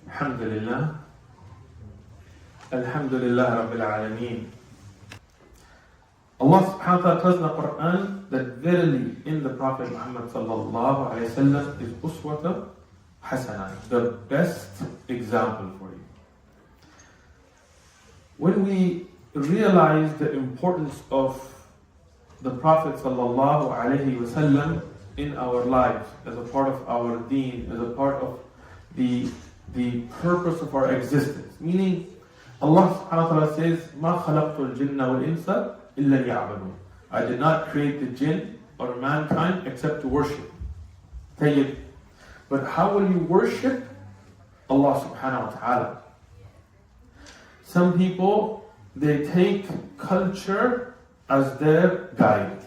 Alhamdulillah. Alhamdulillah Rabbil Alameen. Allah subhanahu wa ta'ala tells in the Quran that verily in the Prophet Muhammad sallallahu alayhi wa sallam is uswata hasana, the best example for you. When we realize the importance of the Prophet sallallahu alayhi wa sallam in our lives, as a part of our deen, as a part of the purpose of our existence, meaning Allah subhanahu wa ta'ala says, مَا خَلَقْتُ الْجِنَّ وَالْإِنسَ إِلَّا لِيَعْبُدُونَ. I did not create the jinn or mankind except to worship. Tayyib. But how will you worship Allah subhanahu wa ta'ala? Some people, they take culture as their guide.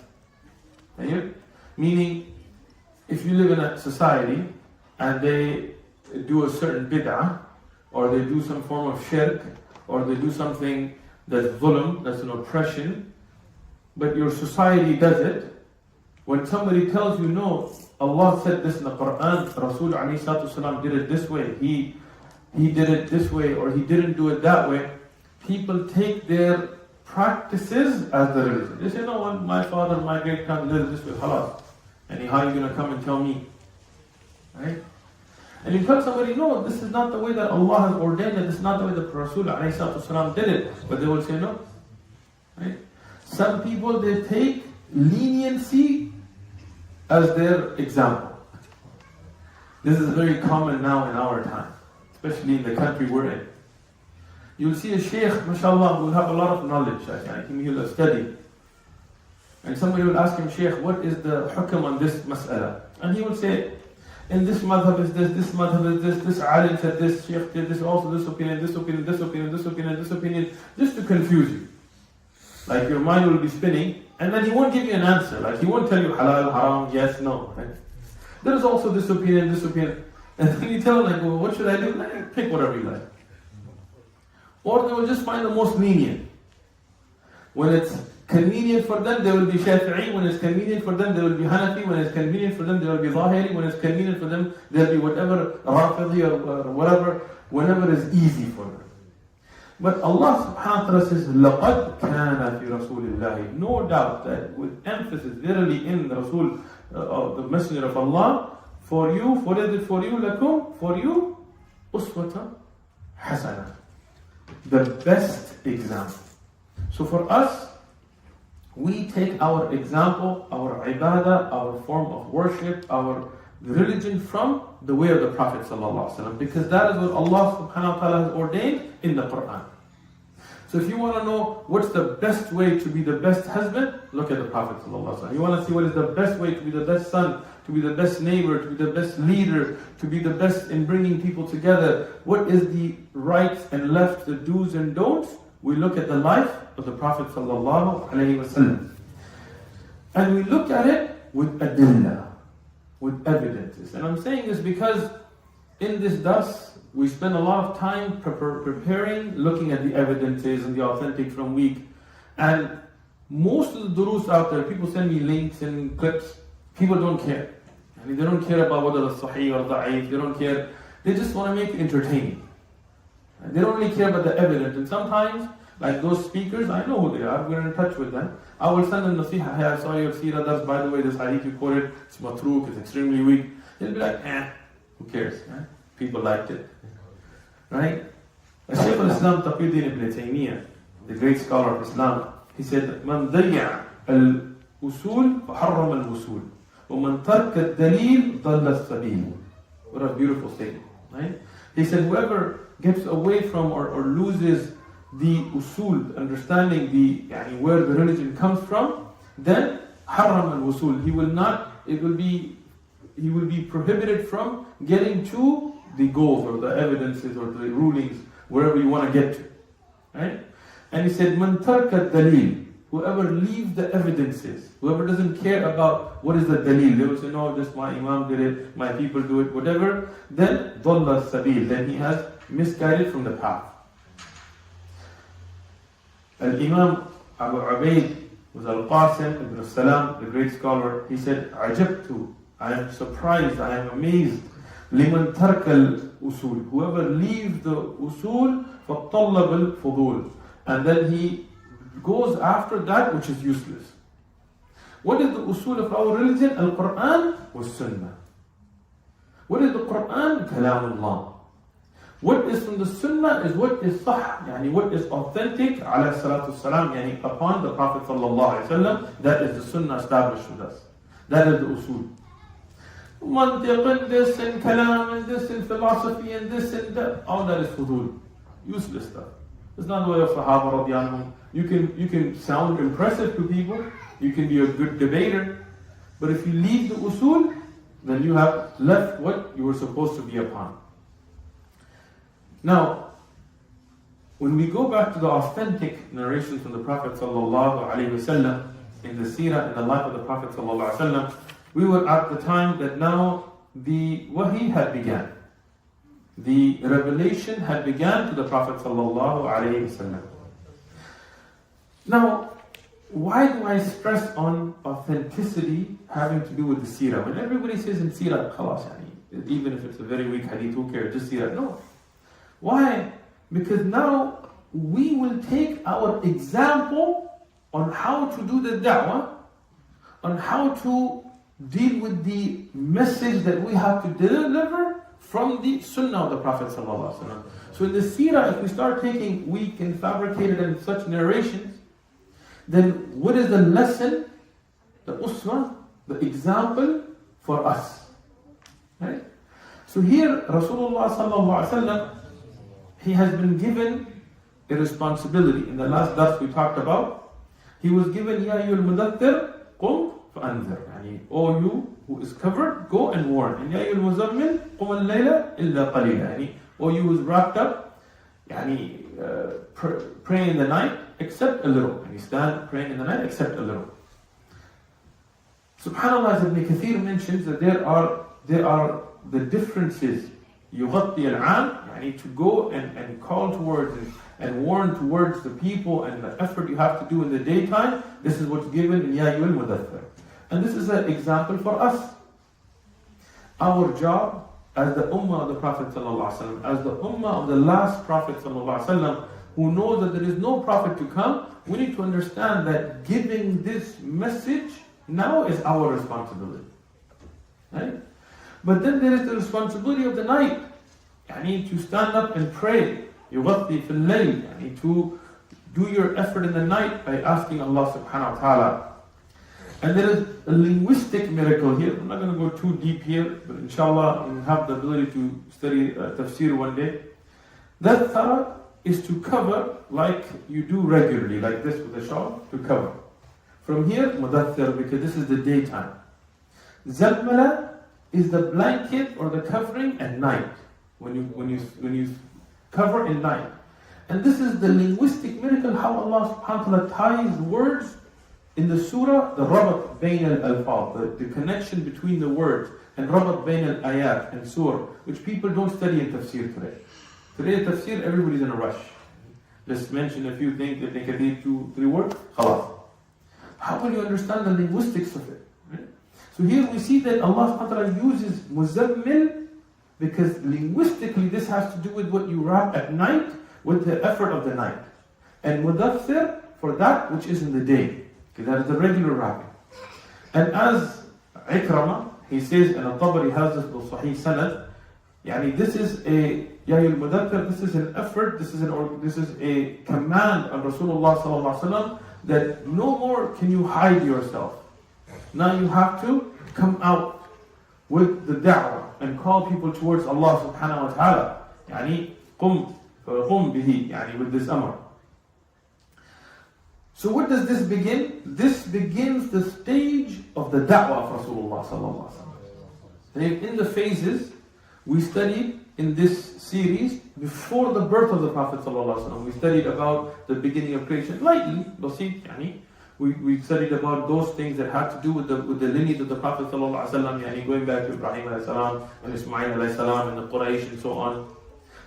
Tayyib. Meaning, if you live in a society and they do a certain bid'ah, or they do some form of shirk, or they do something that's dhulm, that's an oppression, but your society does it, when somebody tells you, no, Allah said this in the Quran, Rasul ﷺ did it this way, he did it this way, or he didn't do it that way, people take their practices as the religion. They say, no, my father, my great-grandfather did it this way, halas. And how are you going to come and tell me? Right? And you tell somebody, no, this is not the way that Allah has ordained it, this is not the way that Rasul ﷺ did it. But they will say no. Right? Some people, they take leniency as their example. This is very common now in our time, especially in the country we're in. You'll see a sheikh, mashallah, will have a lot of knowledge. He will study. And somebody will ask him, Sheikh, what is the hukm on this mas'ala? And he will say, in this madhab is this madhab is this alim said this, Sheikh did this, also this opinion, this opinion, this opinion, this opinion, this opinion, just to confuse you. Like your mind will be spinning, and then he won't give you an answer. Like he won't tell you halal, haram, yes, no. Right? There is also this opinion, this opinion. And then you tell him, like, well, what should I do? Like, pick whatever you like. Or they will just find the most lenient. When it's convenient for them, they will be Shafi'i. When it's convenient for them, they will be Hanafi. When it's convenient for them, they will be Zahiri. When it's convenient for them, they'll be whatever, Rafidi or whatever, whenever is easy for them. But Allah subhanahu wa ta'ala says, لَقَدْ كَانَ فِي رَسُولِ اللَّهِ. No doubt that with emphasis, verily in the Rasul, the Messenger of Allah, for you, what is it for you, lakum? For you, uswata hasana. The best example. So for us, we take our example, our ibadah, our form of worship, our religion from the way of the Prophet ﷺ, because that is what Allah subhanahu wa ta'ala has ordained in the Quran. So if you want to know what's the best way to be the best husband, look at the Prophet ﷺ. You want to see what is the best way to be the best son, to be the best neighbor, to be the best leader, to be the best in bringing people together. What is the right and left, the do's and don'ts? We look at the life of the Prophet ﷺ. And we look at it with adillah, with evidences. And I'm saying this because in this dars, we spend a lot of time preparing, looking at the evidences and the authentic from week. And most of the durus out there, people send me links and clips, people don't care. I mean, they don't care about whether it's sahih or da'if, they don't care. They just want to make it entertaining. They don't really care about the evidence. And sometimes, like those speakers, I know who they are, we're in touch with them. I will send them nasiha, hey, I saw your Seerah dars, by the way, this hadith you quoted, it's matruk, it's extremely weak. They'll be like, who cares? Right? People liked it. Right? Shaykh al-Islam Taqiyuddin ibn Taymiyyah, the great scholar of Islam, he said, من ضيع الأصول فحرم الوصول ومن ترك الدليل ضل السبيل. What a beautiful statement. Right? He said, whoever gets away from or loses the usul, understanding where the religion comes from, then haram al-wusul. He will be prohibited from getting to the goals or the evidences or the rulings, wherever you want to get to. Right? And he said, man tarka dalil. Whoever leaves the evidences, whoever doesn't care about what is the dalil, they will say, no, just my imam did it, my people do it, whatever, then dhalla sabil, then he has misguided from the path. Al-Imam Abu Ubaid was Al-Qasim ibn Salam, the great scholar. He said, Ajabtu, I am surprised, I am amazed لمن ترك الأصول. Whoever leaves the usul فَطَلَّبَ الْفُضُولِ, and then he goes after that which is useless. What is the usul of our religion? Al-Quran wa Sunnah. What is the Quran? Kalamullah. What is from the Sunnah is what is sah, yani what is authentic, alayhi salatu salam, yani upon the Prophet sallallahu alayhi wa sallam. That is the Sunnah established with us. That is the usul. Mantiq and this and kalam and this and philosophy and this and that, all that is fudul. Useless stuff. It's not the way of Sahaba radiyallahu anhum. You can sound impressive to people, you can be a good debater, but if you leave the usul, then you have left what you were supposed to be upon. Now, when we go back to the authentic narrations from the Prophet ﷺ in the Seerah, in the life of the Prophet ﷺ, we were at the time that now the wahi had begun. The revelation had begun to the Prophet ﷺ. Now, why do I stress on authenticity having to do with the Seerah? When everybody says in Seerah, khalas, even if it's a very weak hadith, who cares? Just Seerah. No. Why? Because now we will take our example on how to do the da'wah, on how to deal with the message that we have to deliver from the Sunnah of the Prophet ﷺ. So in the Seerah, if we start taking weak and fabricated and such narrations, then what is the lesson, the uswah, the example for us? Right? So here, Rasulullah ﷺ, he has been given a responsibility. In the last dars we talked about, he was given, Ya ayyuhal mudaththir, qum fa'anzir. Yani, O you who is covered, go and warn. And Ya ayyuhal muzammil, qum al-layla illa qalila. Yani, O you who is wrapped up, yani, pray in the night, except a little. And you stand praying in the night, except a little. SubhanAllah, as Ibn Kathir mentions that there are the differences. يغطي العام, yani to go and call towards and warn towards the people, and the effort you have to do in the daytime. This is what's given in Ya ayyuhal mudaththir. And this is an example for us. Our job as the ummah of the Prophet ﷺ, as the ummah of the last Prophet ﷺ, who knows that there is no Prophet to come, we need to understand that giving this message now is our responsibility. Right? But then there is the responsibility of the night. Yani to stand up and pray. يغطي في الليل. Yani to do your effort in the night by asking Allah subhanahu wa ta'ala. And there is a linguistic miracle here. I'm not going to go too deep here, but inshallah you have the ability to study tafsir one day. That thara is to cover like you do regularly, like this with a shawl, to cover. From here, mudaththir, because this is the daytime. Zalmala is the blanket or the covering at night, when you cover in night. And this is the linguistic miracle, how Allah subhanahu wa ta'ala ties words in the surah, the rabat bayn al-alfaz, the connection between the words, and rabat bayn al-ayat and surah, which people don't study in tafsir today. Today in tafsir, everybody's in a rush. Just mention a few things, that they can read 2-3 words, khalas. How will you understand the linguistics of it? So here we see that Allah subhanahu wa ta'ala uses muzammil because linguistically this has to do with what you wrap at night, with the effort of the night. And mudaththir for that which is in the day, because that is the regular wrapping. And as Ikramah, he says, and Al-Tabari has this with Sahih Sanad, yani this is a Ya ayyuhal mudaththir, this is an effort, this is a command of Rasulullah sallallahu alaihi wasallam that no more can you hide yourself. Now you have to come out with the da'wah and call people towards Allah subhanahu wa ta'ala. Yani qum bihi, yani with this amr. So what does this begin? This begins the stage of the da'wah of Rasulullah sallallahu alaihi wasallam. In the phases we studied in this series before the birth of the Prophet sallallahu alaihi wasallam. We studied about the beginning of creation, lightly, basit, yani. We studied about those things that had to do with the lineage of the Prophet ﷺ, yani going back to Ibrahim ﷺ and Ismail ﷺ and the Quraysh and so on.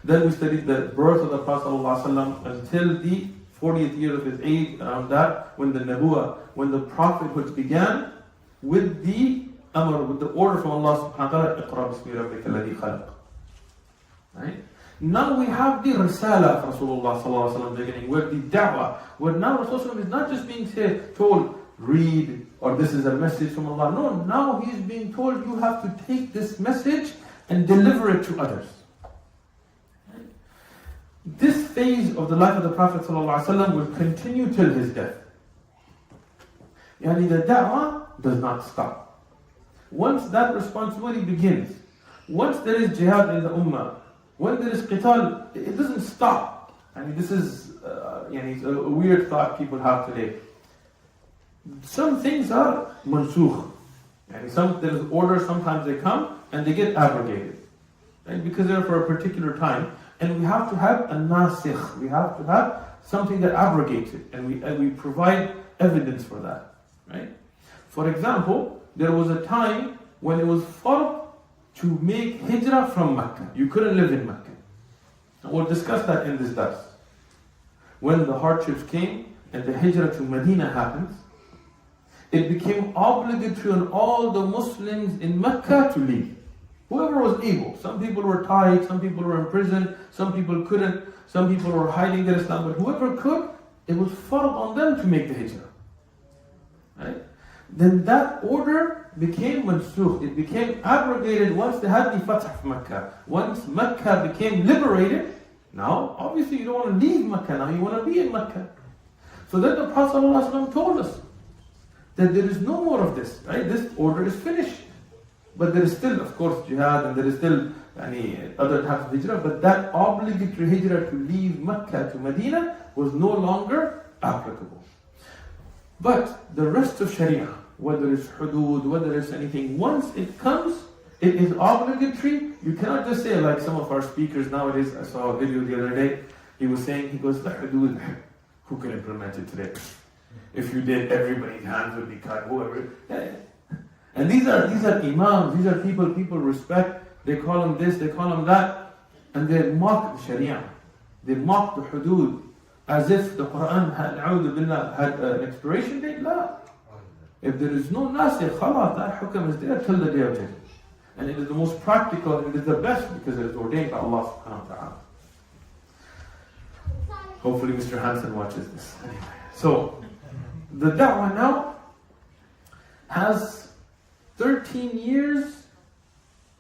Then we studied the birth of the Prophet ﷺ until the 40th year of his age, around that, when the Nabuwah, when the prophethood began, with the amr, with the order from Allah subhanahu wa ta'ala, اقرأ بسم ربك الذي خلق. Right? Now we have the risala of Rasulullah sallallahu alaihi wasallam beginning, where the da'wah, where now Rasulullah is not just being told, read, or this is a message from Allah. No, now he is being told, you have to take this message and deliver it to others. Right? This phase of the life of the Prophet sallallahu alaihi wasallam will continue till his death. Yani the da'wah does not stop. Once that responsibility begins, once there is jihad in the ummah, when there is qital, it doesn't stop. I mean, this is a weird thought people have today. Some things are mansukh. There is orders, sometimes they come and they get abrogated. Right? Because they're for a particular time. And we have to have a nasikh. We have to have something that abrogates it. And we provide evidence for that. Right? For example, there was a time when it was fard to make hijrah from Mecca. You couldn't live in Mecca. And we'll discuss that in this dars. When the hardships came and the hijrah to Medina happens, it became obligatory on all the Muslims in Mecca to leave. Whoever was able. Some people were tied, some people were in prison, some people couldn't, some people were hiding their Islam, but whoever could, it was fard on them to make the hijrah. Right? Then that order became mansukh. It became abrogated once they had the Fath of Mecca. Once Mecca became liberated, now obviously you don't want to leave Mecca, now you want to be in Mecca. So then the Prophet ﷺ told us that there is no more of this, right? This order is finished. But there is still, of course, jihad, and there is still other types of hijrah, but that obligatory hijrah to leave Mecca to Medina was no longer applicable. But the rest of Sharia, whether it's hudud, whether it's anything, once it comes, it is obligatory. You cannot just say, like some of our speakers nowadays, I saw a video the other day, he was saying, he goes, the hudud, who can implement it today? If you did, everybody's hands would be cut, whoever. And these are imams, these are people respect, they call them this, they call them that, and they mock the Sharia. They mock the hudud, as if the Quran had an expiration date. La. If there is no nasikh, khalas, that hukam is there till the day of judgment. And it is the most practical, and it is the best because it is ordained by Allah subhanahu wa ta'ala. Hopefully Mr. Hansen watches this. Anyway, so the da'wah now has 13 years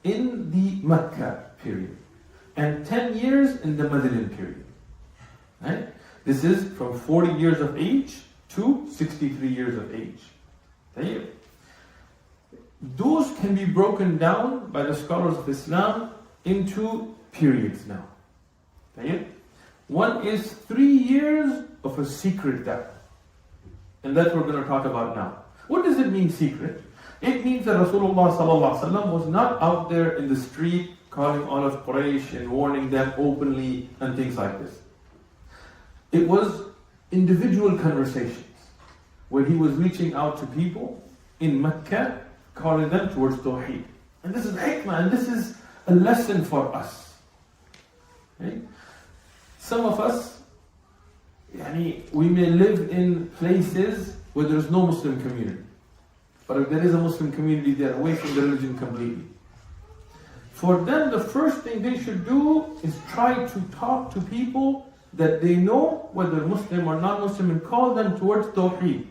in the Mecca period and 10 years in the Medinan period. Right? This is from 40 years of age to 63 years of age. Those can be broken down by the scholars of Islam into periods now. One is 3 years of a secret da'wah. And that's what we're going to talk about now. What does it mean, secret? It means that Rasulullah was not out there in the street calling all of Quraysh and warning them openly and things like this. It was individual conversations where he was reaching out to people in Mecca, calling them towards Tawheed. And this is hikmah, and this is a lesson for us. Okay? Some of us, we may live in places where there is no Muslim community. But if there is a Muslim community, they are away from the religion completely. For them, the first thing they should do is try to talk to people that they know, whether Muslim or non-Muslim, and call them towards Tawheed,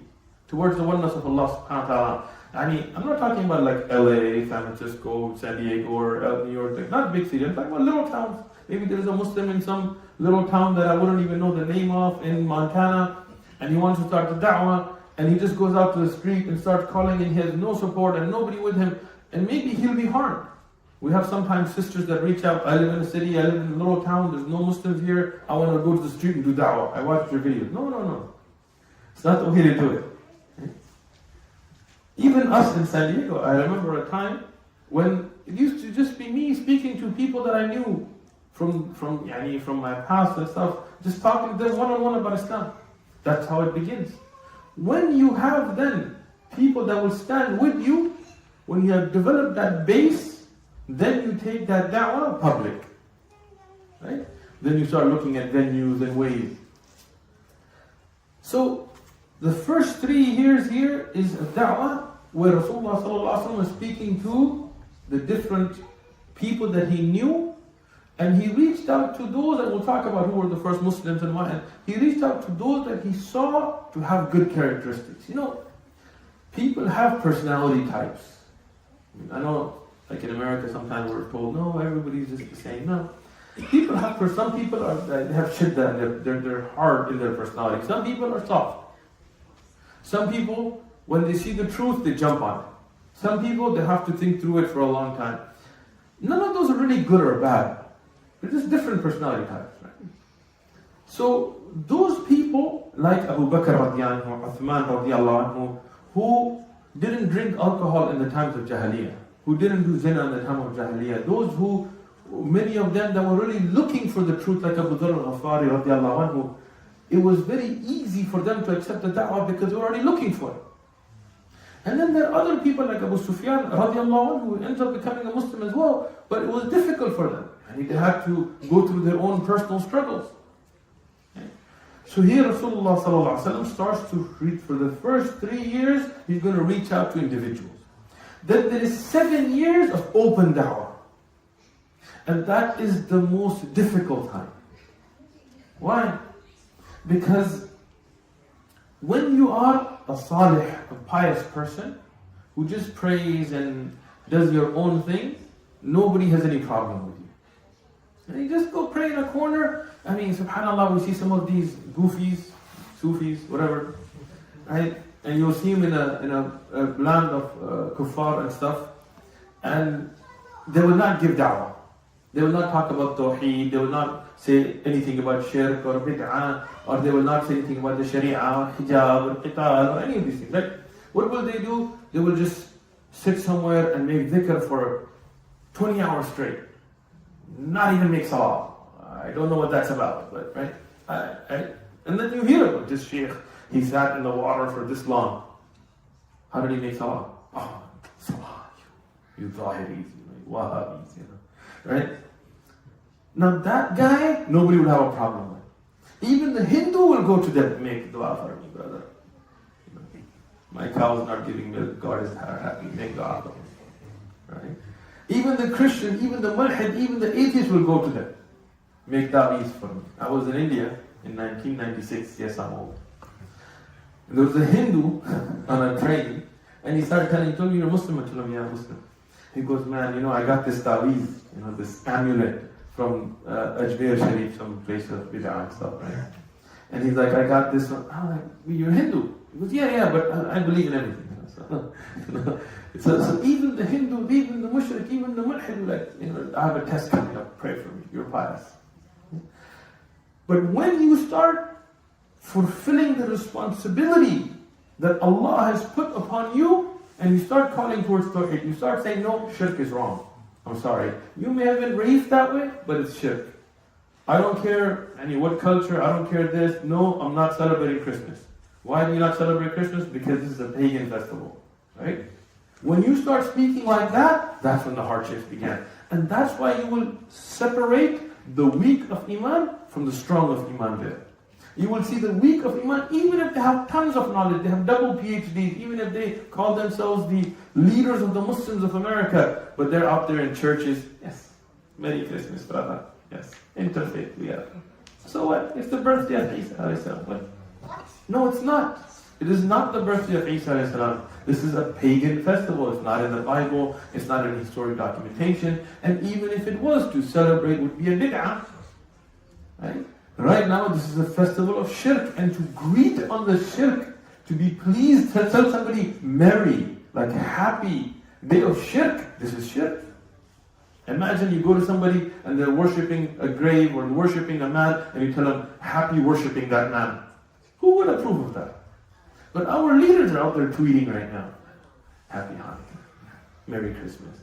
towards the oneness of Allah subhanahu wa ta'ala. I'm not talking about like LA, San Francisco, San Diego, or New York, not big cities. I'm talking about little towns. Maybe there's a Muslim in some little town that I wouldn't even know the name of in Montana, and he wants to start the da'wah, and he just goes out to the street and starts calling, and he has no support and nobody with him, and maybe he'll be harmed. We have sometimes sisters that reach out, I live in a city, I live in a little town, there's no Muslims here, I want to go to the street and do da'wah. I watched your videos. No. It's not the way to do it. Even us in San Diego, I remember a time when it used to just be me speaking to people that I knew from my past and stuff, just talking to them one-on-one about Islam. That's how it begins. When you have then people that will stand with you, when you have developed that base, then you take that da'wah public. Right? Then you start looking at venues and ways. So the first 3 years here is a da'wah where Rasulullah sallallahu alaihi wasallam was speaking to the different people that he knew, and he reached out to those, and we'll talk about who were the first Muslims and why. He reached out to those that he saw to have good characteristics. You know, people have personality types. I know, like in America, sometimes we're told, no, everybody's just the same. No. People have, some people they have shiddah, they're hard in their personality. Some people are soft. Some people, when they see the truth, they jump on it. Some people, they have to think through it for a long time. None of those are really good or bad. They're just different personality types, right? So those people, like Abu Bakr radiallahu anhu, Uthman radiallahu anhu, who didn't drink alcohol in the times of Jahiliyyah, who didn't do zina in the time of Jahiliyyah, those who, many of them that were really looking for the truth, like Abu Dharr al-Ghafari radiallahu anhu, it was very easy for them to accept the da'wah because they were already looking for it. And then there are other people like Abu Sufyan radiallahu anhu, who ends up becoming a Muslim as well, but it was difficult for them. And they had to go through their own personal struggles. Okay. So here Rasulullah sallallahu alaihi wasallam starts to read, for the first 3 years, he's going to reach out to individuals. Then there is 7 years of open da'wah. And that is the most difficult time. Why? Because when you are a salih, a pious person, who just prays and does your own thing, nobody has any problem with you. And you just go pray in a corner. I mean, subhanAllah, we see some of these goofies, Sufis, whatever, right? And you'll see them in a land of kuffar and stuff, and they will not give da'wah. They will not talk about tawheed, they will not say anything about shirk or bid'ah, or they will not say anything about the sharia, or hijab, or qital, or any of these things, right? What will they do? They will just sit somewhere and make dhikr for 20 hours straight. Not even make salah. I don't know what that's about, but right? And then you hear about this sheikh, he sat in the water for this long. How did he make salah? Oh, salah, you zahiris, wahhabis, right? Now that guy, nobody would have a problem with. Even the Hindu will go to them, make dua for me, brother. My cow is not giving milk, God is happy, make dua for me. Right? Even the Christian, even the mulhid, even the atheist will go to them, make da'is for me. I was in India in 1996, yes, I'm old. And there was a Hindu on a train, and he started telling me, he told me, you're Muslim? I told him, yeah, I'm Muslim. He goes, man, I got this taweez, this amulet from Ajmer Sharif, some place of bid'ah and stuff, right? And he's like, I got this one. I'm like, you're Hindu? He goes, yeah, but I believe in everything. So even the Hindu, even the mushrik, even the mulhid, like, I have a test coming up, pray for me, you're pious. But when you start fulfilling the responsibility that Allah has put upon you, and you start calling towards tawheed, you start saying, no, shirk is wrong. I'm sorry. You may have been raised that way, but it's shirk. I don't care what culture, I don't care this. No, I'm not celebrating Christmas. Why do you not celebrate Christmas? Because this is a pagan festival. Right? When you start speaking like that, that's when the hardships began. And that's why you will separate the weak of Iman from the strong of Iman there. You will see the weak of Iman, even if they have tons of knowledge, they have double PhDs, even if they call themselves the leaders of the Muslims of America, but they're out there in churches. Yes, Merry Christmas, brother. Yes, interfaith we have. So what? It's the birthday of Isa alayhi salam. What? No, it's not. It is not the birthday of Isa alayhi salam. This is a pagan festival. It's not in the Bible. It's not in historic documentation. And even if it was, to celebrate would be a bid'ah. Right? Right now, this is a festival of shirk, and to greet on the shirk, to be pleased, to tell somebody merry, like happy day of shirk, this is shirk. Imagine you go to somebody and they're worshipping a grave or worshipping a man, and you tell them, happy worshipping that man. Who would approve of that? But our leaders are out there tweeting right now, happy Hanukkah, Merry Christmas,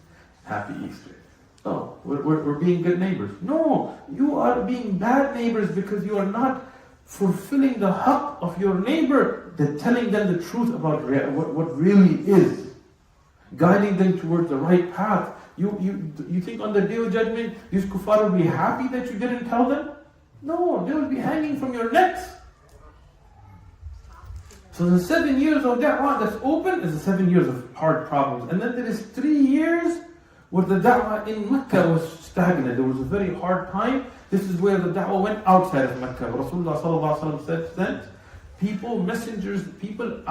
happy Easter. Oh, we're being good neighbors. No, you are being bad neighbors because you are not fulfilling the haqq of your neighbor, telling them the truth about what really is, guiding them towards the right path. You think on the day of judgment, these kuffar will be happy that you didn't tell them? No, they will be hanging from your necks. So the 7 years of da'wah that's open is the 7 years of hard problems. And then there is 3 years where the da'wah in Mecca was stagnant. There was a very hard time. This is where the da'wah went outside of Mecca. Rasulullah sallallahu alaihi wasallam sent people, messengers, people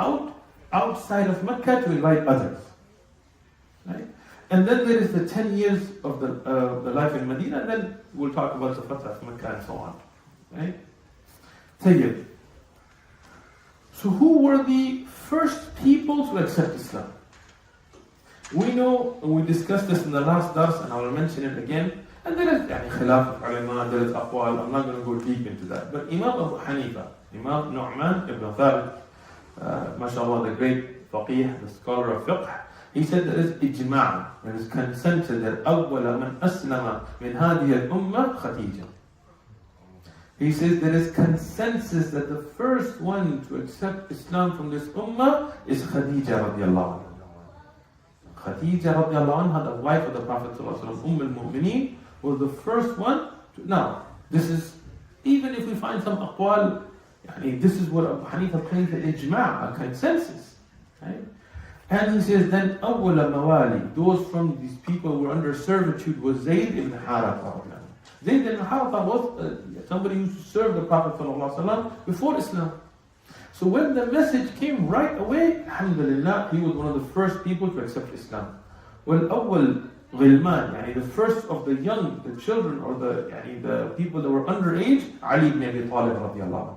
outside of Mecca to invite others. Right? And then there is the 10 years of the life in Medina, and then we'll talk about the Fatah of Mecca and so on. Right? Tayyib. So who were the first people to accept Islam? We know, and we discussed this in the last dars, and I will mention it again, and there is khilaf of ulama, there is aqwal, I'm not going to go deep into that. But Imam Abu Hanifa, Imam Nu'man ibn Thabit, mashallah, the great faqih, the scholar of fiqh, he said there is ijma', there is consensus that أول من أسلم من هذه الأمة خديجة. He says there is consensus that the first one to accept Islam from this ummah is Khadija radiallahu anha. Khadija radiallahu anha, the wife of the Prophet al-Mu'mineen, was the first one to, now, this is, even if we find some aqwal, this is what Abu Hanifa claims an ijma', a consensus. Right? And he says, then أول موالي, those from these people who were under servitude was Zayd ibn Haratha. Zayd ibn Haratha was somebody who used to serve the Prophet ﷺ before Islam. So when the message came right away, alhamdulillah, he was one of the first people to accept Islam. وَالْأَوَّلْ غِلْمَانِ, the first of the young, the children, or the people that were underage, Ali ibn Abi Talib radiallahu anhu.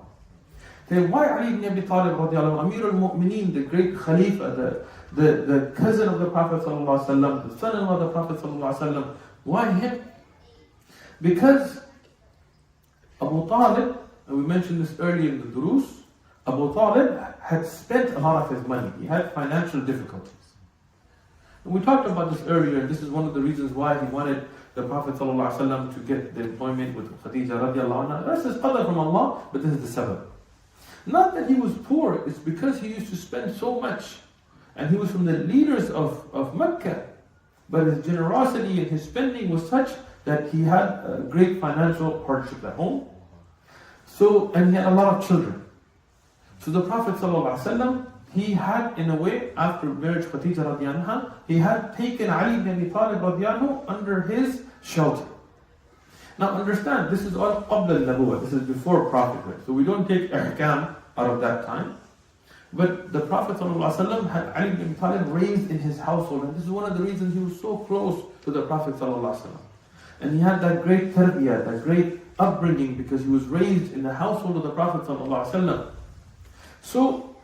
Then why Ali ibn Abi Talib radiallahu anhu? Amir al-Mu'mineen, the great Khalifa, the cousin of the Prophet ﷺ, the son-in-law of the Prophet ﷺ. Why him? Because Abu Talib, and we mentioned this earlier in the durus, Abu Talib had spent a lot of his money. He had financial difficulties. And we talked about this earlier, and this is one of the reasons why he wanted the Prophet ﷺ to get the employment with Khadija radiallahu anha. That's his qadr from Allah, but this is the sabab. Not that he was poor, it's because he used to spend so much. And he was from the leaders of Mecca. But his generosity and his spending was such that he had a great financial hardship at home. So, and he had a lot of children. So the Prophet ﷺ, he had, in a way, after marriage Khadija radiallahu anha, he had taken Ali ibn Abi Talib radiallahu under his shelter. Now understand, this is all qabla al-nabuwwah, this is before prophethood. So we don't take ahkam out of that time. But the Prophet ﷺ had Ali ibn Abi Talib raised in his household, and this is one of the reasons he was so close to the Prophet ﷺ. And he had that great tarbiyah, that great upbringing, because he was raised in the household of the Prophet ﷺ. So,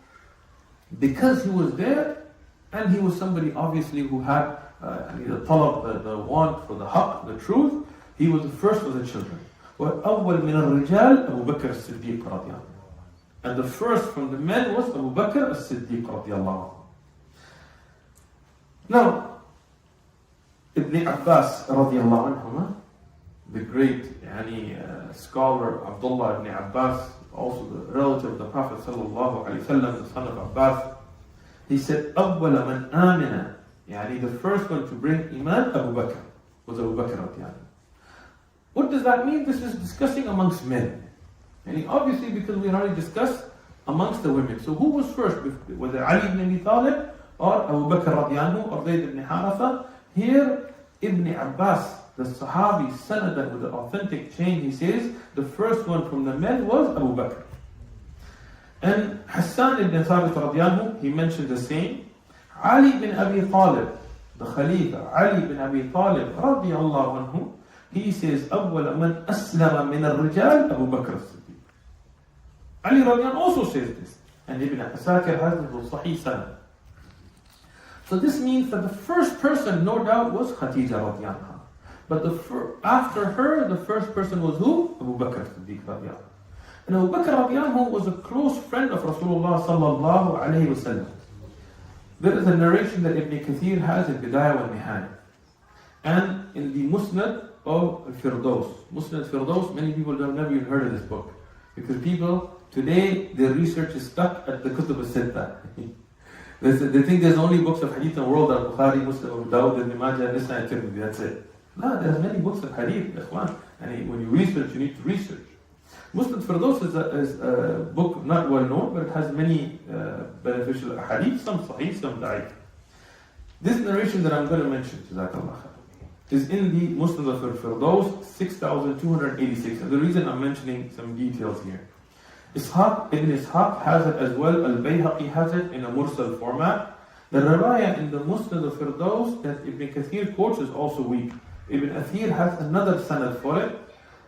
because he was there, and he was somebody obviously who had the talab, the want for the haqq, the truth, he was the first of the children. وَأَوَّلْ مِنَ الرِّجَالِ أَبُو بَكْرَ الصِّدِّيقُ رَضِيَ اللَّهُ. And the first from the men was Abu Bakr as-Siddiq radiallahu. Now, Ibn Abbas radiallahu anhuma, the great scholar Abdullah ibn Abbas, also the relative of the Prophet sallallahu alaihi wasallam, the son of Abbas, he said, أول من آمن, the first one to bring Iman, Abu Bakr, was Abu Bakr radiallahu. What does that mean? This is discussing amongst men. And obviously, because we already discussed amongst the women. So who was first? Was it Ali ibn Abi Talib or Abu Bakr radiallahu or Zayd ibn Haratha? Here, Ibn Abbas, the Sahabi, Sanad with the authentic chain, he says, the first one from the men was Abu Bakr. And Hassan ibn Thabit radiallahu, he mentioned the same. Ali ibn Abi Talib, the Khalifa, Ali ibn Abi Talib radiallahu anhu, he says, أول من أسلم من الرجال أبو بكر الصديق. Ali radiallahu also says this, and Ibn Asakir has the Sahih Sanad. So this means that the first person, no doubt, was Khadija radiallahu anha. But after her, the first person was who? Abu Bakr Siddiq radiallahu. And Abu Bakr radiallahu was a close friend of Rasulullah sallallahu alayhi wasallam. There is a narration that Ibn Kathir has in Bidayah wa Nihaya. And in the Musnad of Firdaus. Musnad Firdaus, many people don't never even heard of this book. Because people, today, their research is stuck at the Kutub al-Sitta. They think there's only books of hadith in the world, Al-Bukhari, Muslim, Abu Dawud, Ibn Majah, Nisa, and Tirmidhi, that's it. No, there's many books of hadith, ikhwan. And when you research, you need to research. Musnad Firdaus is a book not well known, but it has many beneficial hadith, some sahih, some da'if. This narration that I'm going to mention, Jazakallah khair, is in the Musnad al-Firdaus 6286. And the reason I'm mentioning some details here, Ibn Ishaq has it as well, Al-Bayhaqi has it in a mursal format. The riwayah in the Musnad al-Firdaus that Ibn Kathir quotes is also weak. Ibn Athir has another sanad for it.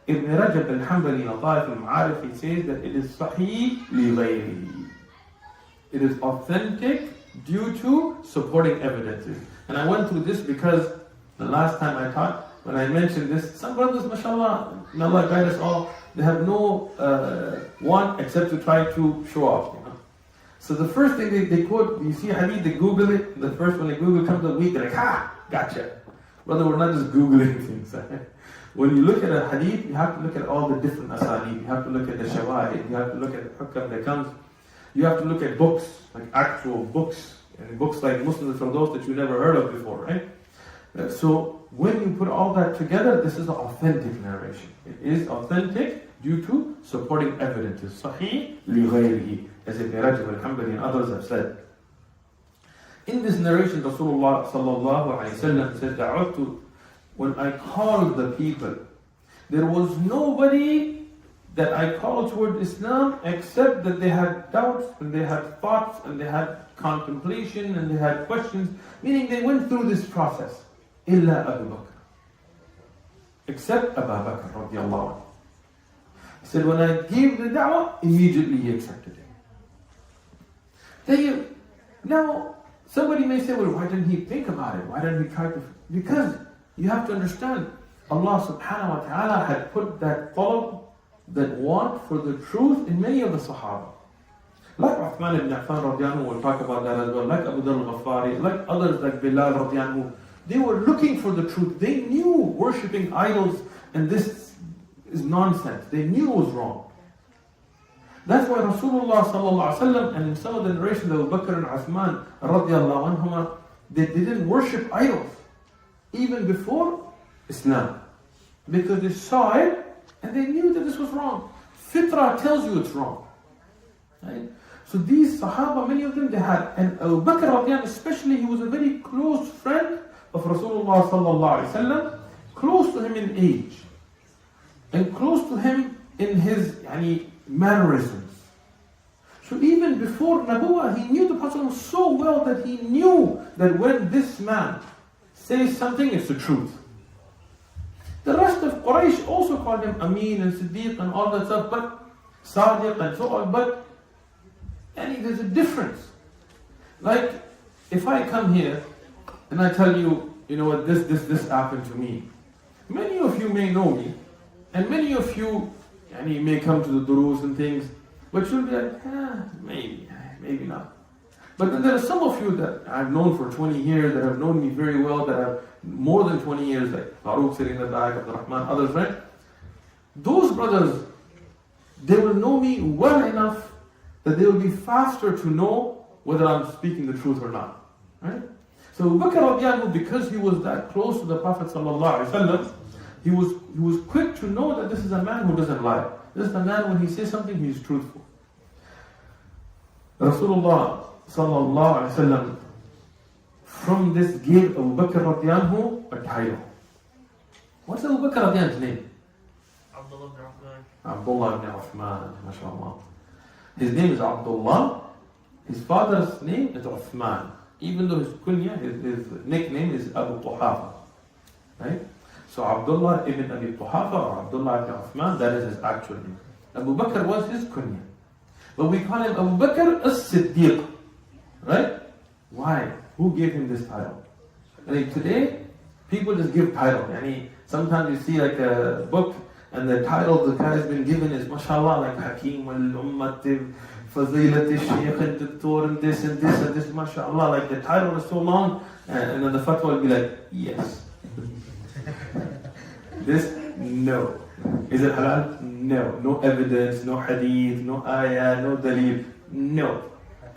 Ibn Rajab al-Hanbali Lataif al-Ma'arif, he says that it is sahih li ghayrihi. It is authentic due to supporting evidences. And I went through this because the last time I taught, when I mentioned this, some brothers, mashallah, may Allah guide us all, they have no want except to try to show off. You know? So the first thing they quote, you see hadith, they Google it, the first one they Google comes a week, they're like, ha, gotcha. Brother, we're not just Googling things. When you look at a hadith, you have to look at all the different asanid, you have to look at the shawahid, you have to look at the hukam that comes, you have to look at books, like actual books, and books like Musnad al-Firdaus that you never heard of before, right? So when you put all that together, this is an authentic narration. It is authentic due to supporting evidences. Sahih li ghayrihi, as Ibn Rajab al-Hanbali and others have said. In this narration, Rasulullah sallallahu alayhi wa sallam said, Da'awtu, when I called the people, there was nobody that I called toward Islam except that they had doubts and they had thoughts and they had contemplation and they had questions, meaning they went through this process. Illa Abu Bakr, except Abu Bakr radiallahu anhu. He said, when I gave the da'wah, immediately he accepted it. Now, somebody may say, well, why didn't he think about it? Why didn't he try to? Because you have to understand, Allah subhanahu wa ta'ala had put that talab, that want for the truth in many of the Sahaba. Like Uthman ibn Affan radiallahu anhu, we'll talk about that as well, like Abu Dharr al-Ghaffari, like others like Bilal radiallahu anhu. They were looking for the truth. They knew worshipping idols and this is nonsense. They knew it was wrong. That's why Rasulullah sallallahu alaihi wasallam, and in some of the narrations of Abu Bakr and Uthman radiallahu anhuma, they didn't worship idols even before Islam, because they saw it and they knew that this was wrong. Fitrah tells you it's wrong, right? So these Sahaba, many of them they had, and Abu Bakr radiallahu anhu especially, he was a very close friend of Rasulullah sallallahu alaihi wasallam, close to him in age, and close to him in his mannerisms. So even before Nabuwah, he knew the Prophet so well that he knew that when this man says something, it's the truth. The rest of Quraysh also called him Amin and Siddiq and all that stuff, but Sadiq and so on, but there's a difference. Like, if I come here and I tell you, you know what, this happened to me. Many of you may know me, and many of you may come to the durus and things, but you'll be like, maybe not. But then there are some of you that I've known for 20 years, that have known me very well, that have more than 20 years, like Farouk sitting in the back, Abdul Rahman, others, right? Those brothers, they will know me well enough that they will be faster to know whether I'm speaking the truth or not, right? So Abu Bakr radiallahu anhu, because he was that close to the Prophet sallallahu alaihi wasallam, he was quick to know that this is a man who doesn't lie. This is a man, when he says something, he is truthful. Rasulullah sallallahu alaihi wasallam from this gave Abu Bakr radiallahu anhu a title. What's Abu Bakr radiallahu anhu's name? Abdullah ibn Uthman. Abdullah ibn Uthman, mashallah. His name is Abdullah. His father's name is Uthman. Even though his kunya, his nickname is Abu Quhafa. Right? So Abdullah ibn Abi Quhafa or Abdullah ibn Uthman, that is his actual name. Abu Bakr was his kunya. But we call him Abu Bakr as-Siddiq. Right? Why? Who gave him this title? Today, people just give titles. Sometimes you see like a book and the title the guy has been given is mashallah, like Hakim al-Ummat, Fazilat al-Shaykh, al-Doktor, and this, mashallah. Like the title is so long, and then the fatwa will be like, yes. This, no. Is it halal? No. No evidence, no hadith, no ayah, no dalil. No.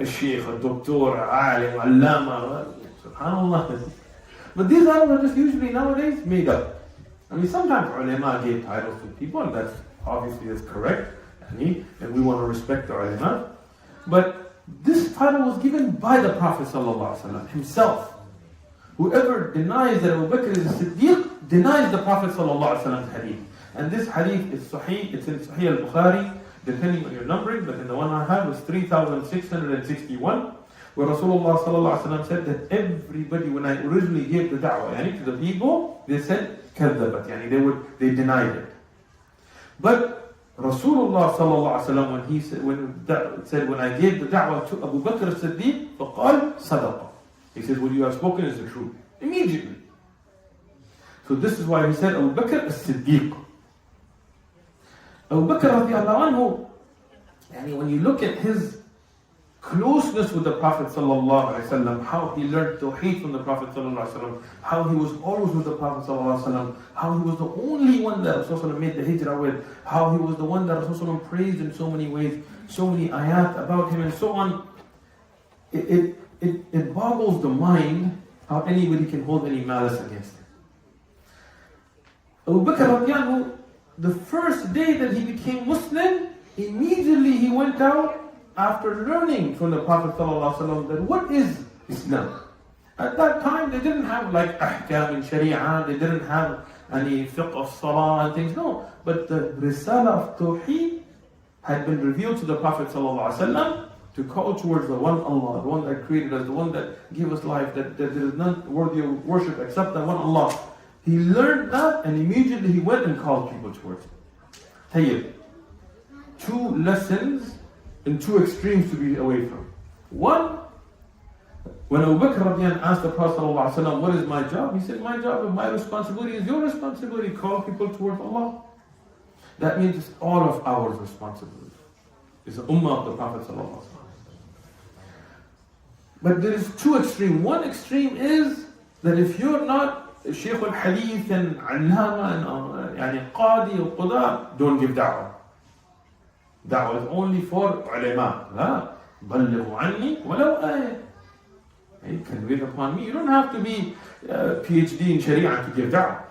A sheikh, a doctor, a alim, allama, subhanallah. But these are just usually nowadays made up. I mean, sometimes ulama gave titles to people, and that's obviously is correct, and we want to respect the ulama. But this title was given by the Prophet ﷺ himself. Whoever denies that Abu Bakr is a Siddiq denies the Prophet ﷺ's hadith. And this hadith is Sahih, it's in Sahih al-Bukhari, depending on your numbering, but in the one I have was 3661, where Rasulullah ﷺ said that everybody, when I originally gave the da'wah to the people, they said, كذبت, they denied it. But Rasulullah ﷺ, when he said, when I gave the da'wah to Abu Bakr as-Siddiq, فقال صدق. He said, what you have spoken is the truth. Immediately. So this is why he said Abu Bakr as-Siddiq. Abu Bakr radiallahu anhu, when you look at his closeness with the Prophet ﷺ, how he learned Tawheed from the Prophet ﷺ, how he was always with the Prophet ﷺ, how he was the only one that Rasulullah made the hijrah with, how he was the one that Rasulullah praised in so many ways, so many ayat about him and so on. It boggles the mind how anybody can hold any malice against him. Abu Bakr radiallahu anhu, the first day that he became Muslim, immediately he went out after learning from the Prophet ﷺ that what is Islam. At that time they didn't have like ahkam in sharia, they didn't have any fiqh of salah and things, no. But the risala of Tawheed had been revealed to the Prophet ﷺ to call towards the one Allah, the one that created us, the one that gave us life, that there is none worthy of worship except that one Allah. He learned that and immediately he went and called people towards it. Tayyib. Two lessons and two extremes to be away from. One, when Abu Bakr asked the Prophet ﷺ, what is my job? He said, my job and my responsibility is your responsibility. Call people towards Allah. That means it's all of our responsibility. It's the ummah of the Prophet ﷺ. But there is two extremes. One extreme is that if you're not Shaykh al-Hadith and Allama and Qadi or Quda, don't give da'wah. Da'wah is only for ulama. La, بلغوا عني ولو آية. Convey upon me. You don't have to be PhD in Sharia to give da'wah.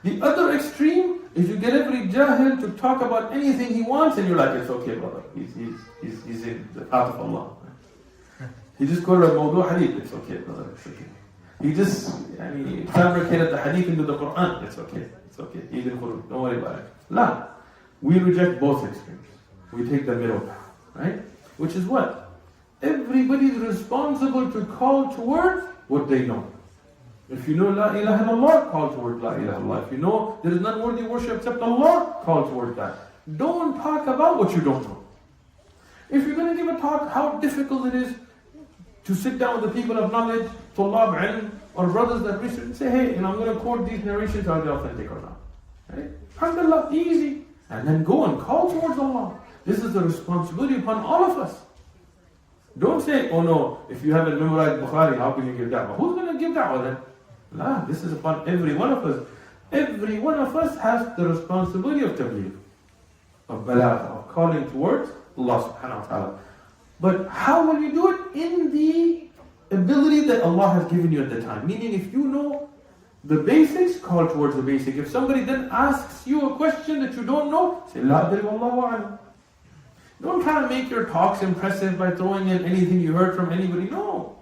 The other extreme is you get every jahil to talk about anything he wants and you're like, it's okay brother, he's in the path of Allah. He just quoted a mawdu' hadith, it's okay brother, it's okay. He just fabricated the hadith into the Quran, it's okay, he didn't quote it, don't worry about it. La, we reject both extremes. We take the middle path, right? Which is what? Everybody is responsible to call towards what they know. If you know La ilaha illallah, call towards La ilaha illallah. If you know there is none worthy of worship except Allah, call towards that. Don't talk about what you don't know. If you're going to give a talk, how difficult it is to sit down with the people of knowledge, Tullab ilm, or brothers that research and say, hey, I'm going to quote these narrations, are they authentic or not? Right? Alhamdulillah, easy. And then go and call towards Allah. This is the responsibility upon all of us. Don't say, oh no, if you haven't memorized Bukhari, how can you give da'wah? Who's going to give da'wah then? Nah, this is upon every one of us. Every one of us has the responsibility of tabligh, of balagh, of calling towards Allah subhanahu wa ta'ala. But how will you do it? In the ability that Allah has given you at the time. Meaning if you know the basics, call towards the basic. If somebody then asks you a question that you don't know, say, La adri wallahu a'lam. Don't try to make your talks impressive by throwing in anything you heard from anybody. No.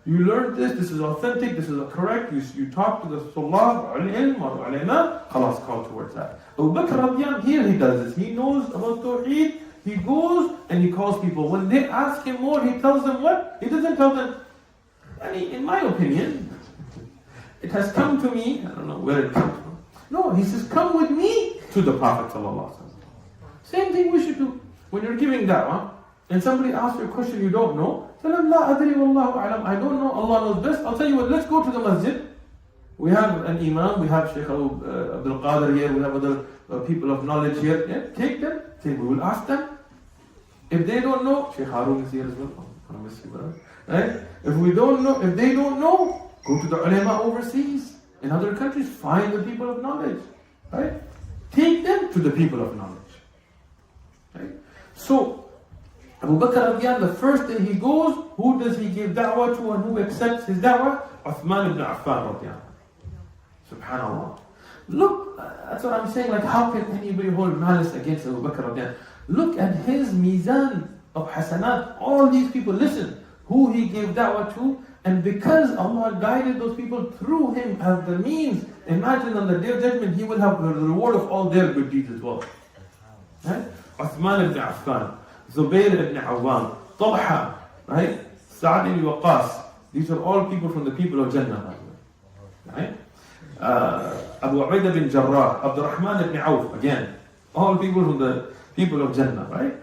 You learned this is authentic, this is correct. You talk to the Tullab, al-ilm, or ulama, khalas, call towards that. Abu Bakr radiallahu here he does this. He knows about Tawheed, he goes and he calls people. When they ask him more, he tells them what? He doesn't tell them, in my opinion, it has come to me, I don't know where it comes from. No, he says, come with me to the Prophet ﷺ. Same thing we should do. When you're giving da'wah, and somebody asks you a question you don't know, tell them, La adri wallahu a'lam, I don't know, Allah knows best. I'll tell you what, let's go to the masjid. We have an imam, we have Shaykh Abdul Qadir here, we have other people of knowledge here. Yeah, take them, we will ask them. If they don't know, Shaykh Harun is here as well. Right? If they don't know, go to the ulama overseas, in other countries, find the people of knowledge. Right? Take them to the people of knowledge. Right? So, Abu Bakr the first day he goes, who does he give da'wah to and who accepts his da'wah? Uthman ibn Affan radiallahu. Subhanallah. Look, that's what I'm saying, like how can anybody hold malice against Abu Bakr? Look at his mizan of hasanat. All these people, listen, who he gave da'wah to, and because Allah guided those people through him as the means, imagine on the Day of Judgment, he will have the reward of all their good deeds as well. Right? Uthman ibn Affan, Zubayr ibn Awam, Talha, right? Sa'd ibn Waqas. These are all people from the people of Jannah. Right? Abu Ubaidah bin Jarrah, Abdurrahman ibn Auf, again, all people from the people of Jannah, right?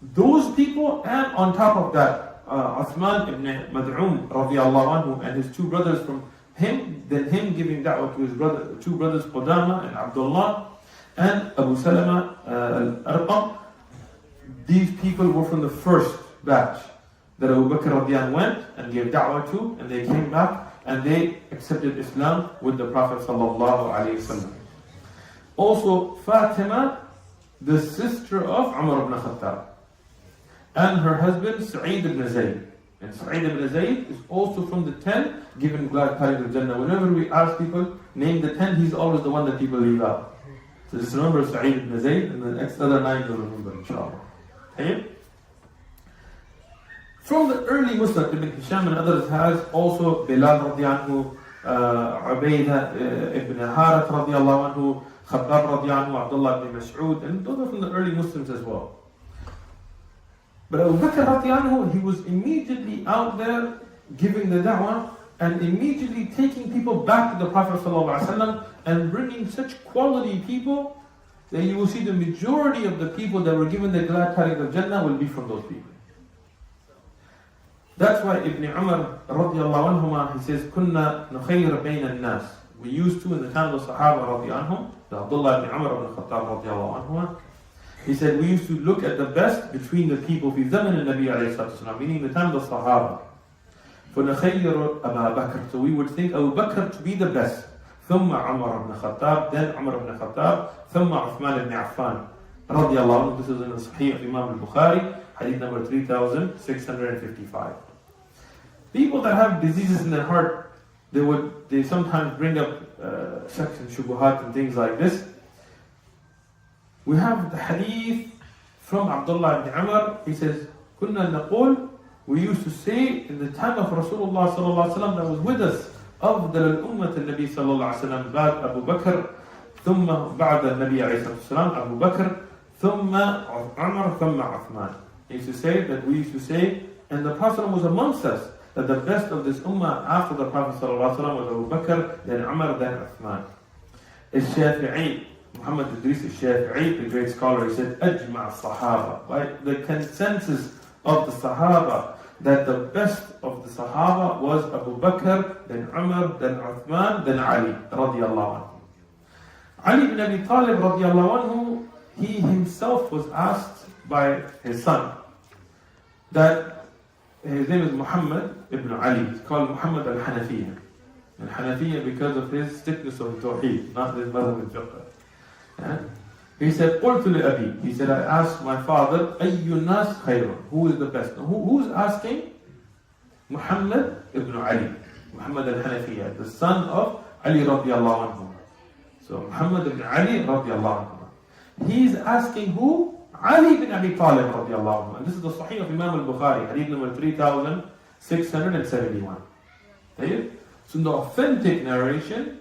Those people, and on top of that, Uthman ibn Mad'um radiallahu anhu and his two brothers from him, then him giving da'wah to his two brothers Qudama and Abdullah, and Abu Salama al-Arqam. These people were from the first batch that Abu Bakr radiallahu went and gave da'wah to, and they came back and they accepted Islam with the Prophet sallallahu alaihi wasallam. Also, Fatima, the sister of Umar ibn Khattab, and her husband Sa'id ibn Zayd. And Sa'id ibn Zayd is also from the 10 given glad tidings of Jannah. Whenever we ask people, name the 10, he's always the one that people leave out. So just remember Sa'id ibn Zayd, and the next other 9 you'll remember, inshallah. Okay? From the early Muslim, Ibn Hisham and others has also Bilal radiallahu anhu, Ubaidah ibn Harat radiallahu anhu, Khattab radiallahu anhu, Abdullah ibn Mas'ud, and those are from the early Muslims as well. But Abu Bakr radiallahu anhu, he was immediately out there giving the da'wah and immediately taking people back to the Prophet sallallahu alaihi wasallam and bringing such quality people that you will see the majority of the people that were given the glad tidings of Jannah will be from those people. That's why Ibn Umar radiallahu anhuma, he says, كُنَّا نُخَيْرَ بَيْنَ النَّاسِ. We used to, in the time of the Sahaba radiallahu anhum, the Abdullah ibn Umar ibn Khattab radiallahu anhuma, he said, we used to look at the best between the people, في زمن النبي عليه الصلاة والسلام, meaning the time of the Sahaba. فَنَخَيْرُ أَبَا بَكْرَ. So we would think Abu Bakr to be the best. ثُمَّ عُمَرَ ibn Khattab, then Umar ibn Khattab, ثُمَّ Uthman ibn Affan. Radiallahu anhu. This is in the Sahih of Imam al-Bukhari, hadith number 3655. People that have diseases in their heart, they sometimes bring up shaks and shubuhat and things like this. We have the hadith from Abdullah ibn Umar. He says, "Kunna naqul." We used to say in the time of Rasulullah sallallahu alaihi wasallam that was with us, أفضل الأمة النبي صلى الله عليه وسلم بعد أبو بكر ثم بعد النبي عليه الصلاة والسلام أبو بكر ثم عمر ثم عثمان. He used to say that we used to say, and the Prophet was amongst us, that the best of this ummah after the Prophet sallallahu alaihi wasallam was Abu Bakr, then Umar, then Uthman. Al-Shafi'i, Muhammad Idris al-Shafi'i, the great scholar, he said, أجمع الصحابة, right? The consensus of the Sahaba that the best of the Sahaba was Abu Bakr, then Umar, then Uthman, then Ali radiallahu anhu. Ali ibn Abi Talib radiallahu anhu, he himself was asked by his son that his name is Muhammad ibn Ali. He's called Muhammad al-Hanafiya. Al-Hanafiya because of his strictness of Tawheed, not his mother with fiqh. He said, قلت لأبي. He said, I asked my father, أي الناس خير? Who is the best? Now, who's asking? Muhammad ibn Ali. Muhammad al-Hanafiya, the son of Ali radiallahu anhu. So Muhammad ibn Ali radiallahu anhu. He's asking who? Ali ibn Abi Talib radiallahu anhu. And this is the Sahih of Imam al-Bukhari, hadith number 3671. So in the authentic narration,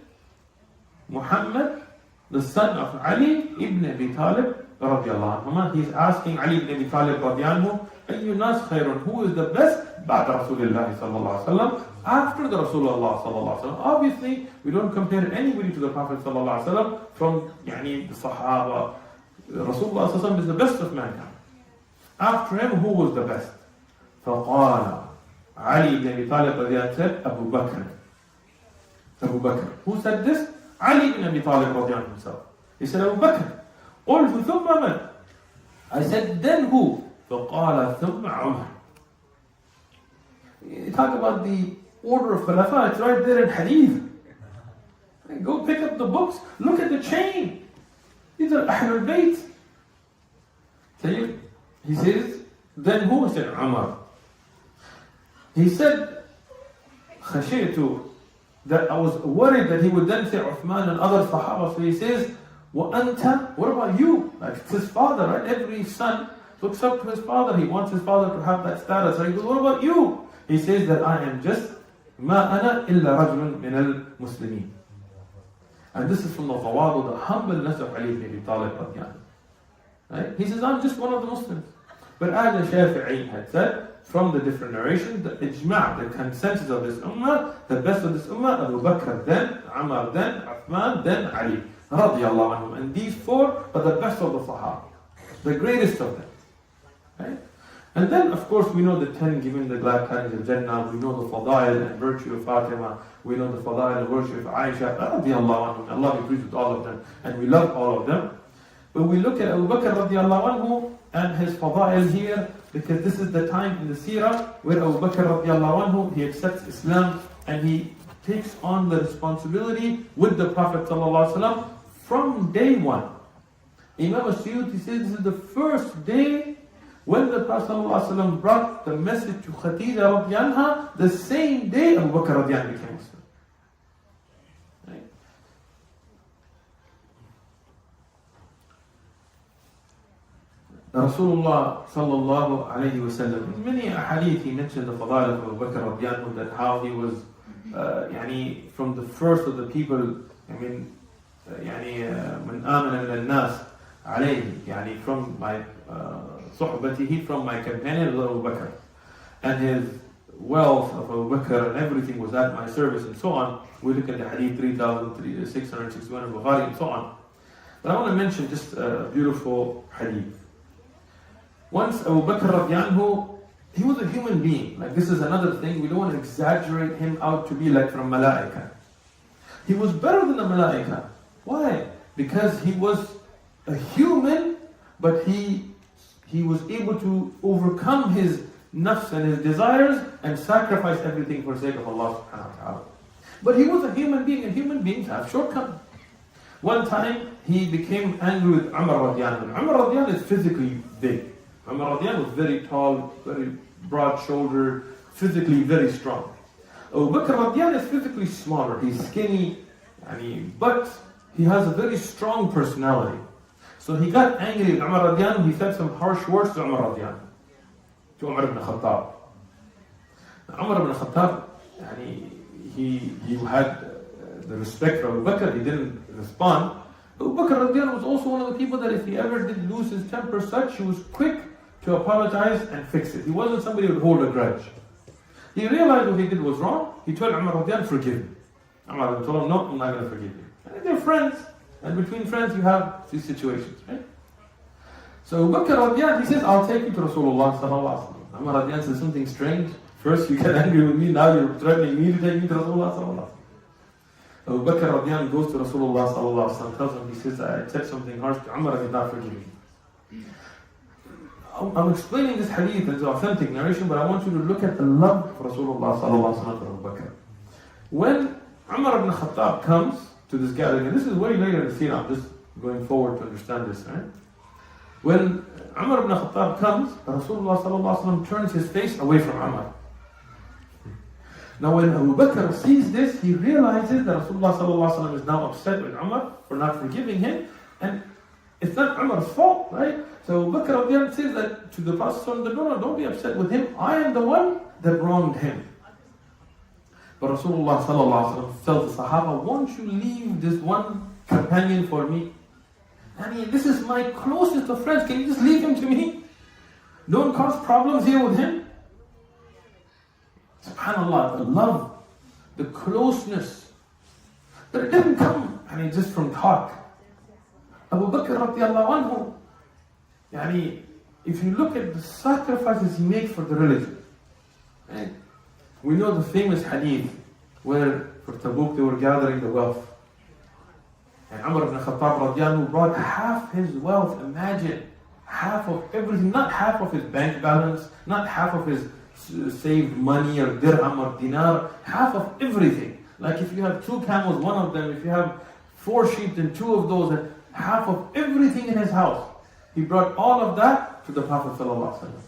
Muhammad, the son of Ali ibn Abi Talib radiallahu anhu, he's asking Ali ibn Abi Talib radiallahu anhu, أي الناس خير? Who is the best? بعد رسول الله صلى الله عليه وسلم, after the Rasulullah صلى الله عليه وسلم. Obviously, we don't compare anybody to the Prophet صلى الله عليه وسلم from the Sahaba. Rasulullah صلى الله عليه وسلم is the best of mankind. After him, who was the best? فقال Ali ibn Abi Talib radiallahu anhu said, Abu Bakr. Abu Bakr. Who said this? Ali ibn Abi Talib radiallahu anhu himself. He said, Abu Bakr. قلت ثم من? I said, then who? فقال ثم عمر. You talk about the order of Khulafa, it's right there in Hadith. Go pick up the books, look at the chain. These are Ahlul Bayt. He says, then who? He said, Umar. He said, خشيت that I was worried that he would then say Uthman and other Sahaba. So he says, وَأَنْتَ, what about you? Like it's his father, right? Every son looks up to his father. He wants his father to have that status. So he goes, what about you? He says that I am just مَا أَنَا إِلَّا رَجُلٌ مِنَ الْمُسْلِمِينَ. And this is from the tawadu, the humbleness of Ali ibn Abi Talib radiallahu. Right? He says, I'm just one of the Muslims. But as the Shafi'i had said, from the different narrations, the ijma', the consensus of this ummah, the best of this ummah, Abu Bakr then, Umar then, Uthman then, Ali radiallahu anhum. And these four are the best of the Sahaba, the greatest of them. Right? And then, of course, we know the 10 given the glad tidings of Jannah. We know the fadail and virtue of Fatima. We know the fadail and virtue of Aisha. Radiallahu anhu. Allah be pleased with all of them. And we love all of them. But we look at Abu Bakr radiallahu anhu and his fadail here, because this is the time in the Seerah where Abu Bakr radiallahu anhu, he accepts Islam and he takes on the responsibility with the Prophet sallallahu alaihi wasallam from day one. Imam As-Suyuti says this is the first day when the Prophet ﷺ brought the message to Khadija radiallahu anha, the same day Abu Bakr radiallahu anhu became Muslim. Right? Rasulullah sallallahu alayhi wa sallam, in many ahadith he mentioned the fadail of Abu Bakr radiallahu anhu, that how he was from the first of the people, من آمن من الناس عليه, from my صحبته, from my companion Abu Bakr, and his wealth of Abu Bakr and everything was at my service and so on. We look at the hadith 3661 of Bukhari and so on. But I want to mention just a beautiful hadith. Once Abu Bakr radiallahu anhu, he was a human being. Like this is another thing, we don't want to exaggerate him out to be like from Malaika. He was better than the Malaika. Why? Because he was a human, but he was able to overcome his nafs and his desires and sacrifice everything for the sake of Allah subhanahu wa ta'ala. But he was a human being, and human beings have shortcomings. One time he became angry with Umar radiallahu anhu. Umar radiallahu anhu is physically big. Umar radiallahu anhu was very tall, very broad-shouldered, physically very strong. Abu Bakr radiallahu anhu is physically smaller. He's skinny, but he has a very strong personality. So he got angry at Umar radiallahu anhu. He said some harsh words to Umar radiallahu anhu, to Umar ibn Khattab. Now, Umar ibn Khattab, he had the respect for Abu Bakr. He didn't respond. Abu Bakr radiallahu anhu was also one of the people that if he ever did lose his temper such, he was quick to apologize and fix it. He wasn't somebody who would hold a grudge. He realized what he did was wrong. He told Umar radiallahu anhu, forgive me. Umar told him, no, I'm not going to forgive you. And they're friends. And between friends you have these situations, right? So Abu Bakr radiallahu anhu, he says, I'll take you to Rasulullah sallallahu alaihi wasallam. Umar radiallahu anhu says something strange. First you get angry with me, now you're threatening me to take me to Rasulullah sallallahu alaihi wasallam. Abu Bakr radiallahu anhu goes to Rasulullah sallallahu alaihi wasallam, tells him, he says, I said something harsh to Umar, I did not forgive me. I'm explaining this hadith as an authentic narration, but I want you to look at the love for Rasulullah sallallahu alaihi wasallam for Abu Bakr. When Umar ibn Khattab comes to this gathering, and this is way later in the Seerah, I'm just going forward to understand this, right? When Umar ibn Khattab comes, Rasulullah sallallahu alaihi wasallam turns his face away from Umar. Now when Abu Bakr sees this, he realizes that Rasulullah sallallahu alaihi wasallam is now upset with Umar for not forgiving him, and it's not Umar's fault, right? So Abu Bakr says that to the Prophet, no, don't be upset with him. I am the one that wronged him. But Rasulullah sallallahu alaihi wasallam tells the Sahaba, won't you leave this one companion for me? This is my closest of friends. Can you just leave him to me? Don't cause problems here with him. SubhanAllah, the love, the closeness. But it didn't come just from talk. Abu Bakr radiallahu anhu, if you look at the sacrifices he made for the religion, right? We know the famous hadith where for Tabligh they were gathering the wealth. And Umar ibn Khattab radiallahu anhu brought half his wealth. Imagine, half of everything, not half of his bank balance, not half of his saved money or dirham or dinar, half of everything. Like if you have 2 camels, one of them, if you have 4 sheep, then 2 of those, and half of everything in his house. He brought all of that to the Prophet sallallahu alaihi wasallam.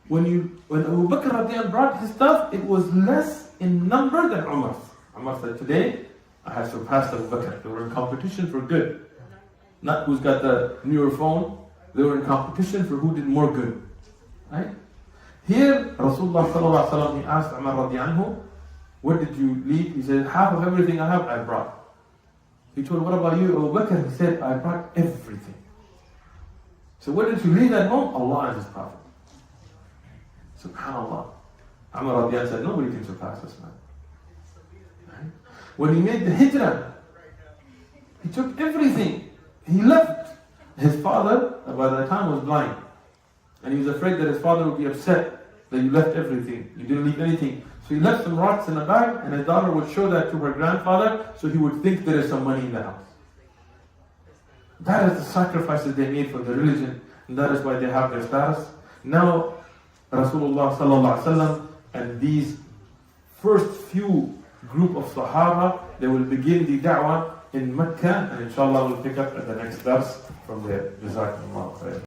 When Abu Bakr radiallahu anhu brought his stuff, it was less in number than Umar. Umar said, today I have surpassed Abu Bakr. They were in competition for good. Not who's got the newer phone. They were in competition for who did more good. Right? Here, Rasulullah sallallahu alaihi wasallam, he asked Umar radiallahu anhu, what did you leave? He said, half of everything I have, I brought. He told, what about you, Abu Bakr? He said, I brought everything. So what did you leave at home? Allah and His Prophet. SubhanAllah. Umar radiallahu anhu said, nobody can surpass this man. Right? When he made the hijrah, he took everything. He left. His father, by that time, was blind. And he was afraid that his father would be upset that you left everything. You didn't leave anything. So he left some rocks in a bag, and his daughter would show that to her grandfather, so he would think there is some money in the house. That is the sacrifices they made for the religion, and that is why they have their status. Now, Rasulullah sallallahu alaihi wasallam and these first few group of Sahaba, they will begin the da'wah in Mecca, and inshallah we'll pick up at the next dars from there. Jazakumullah khair.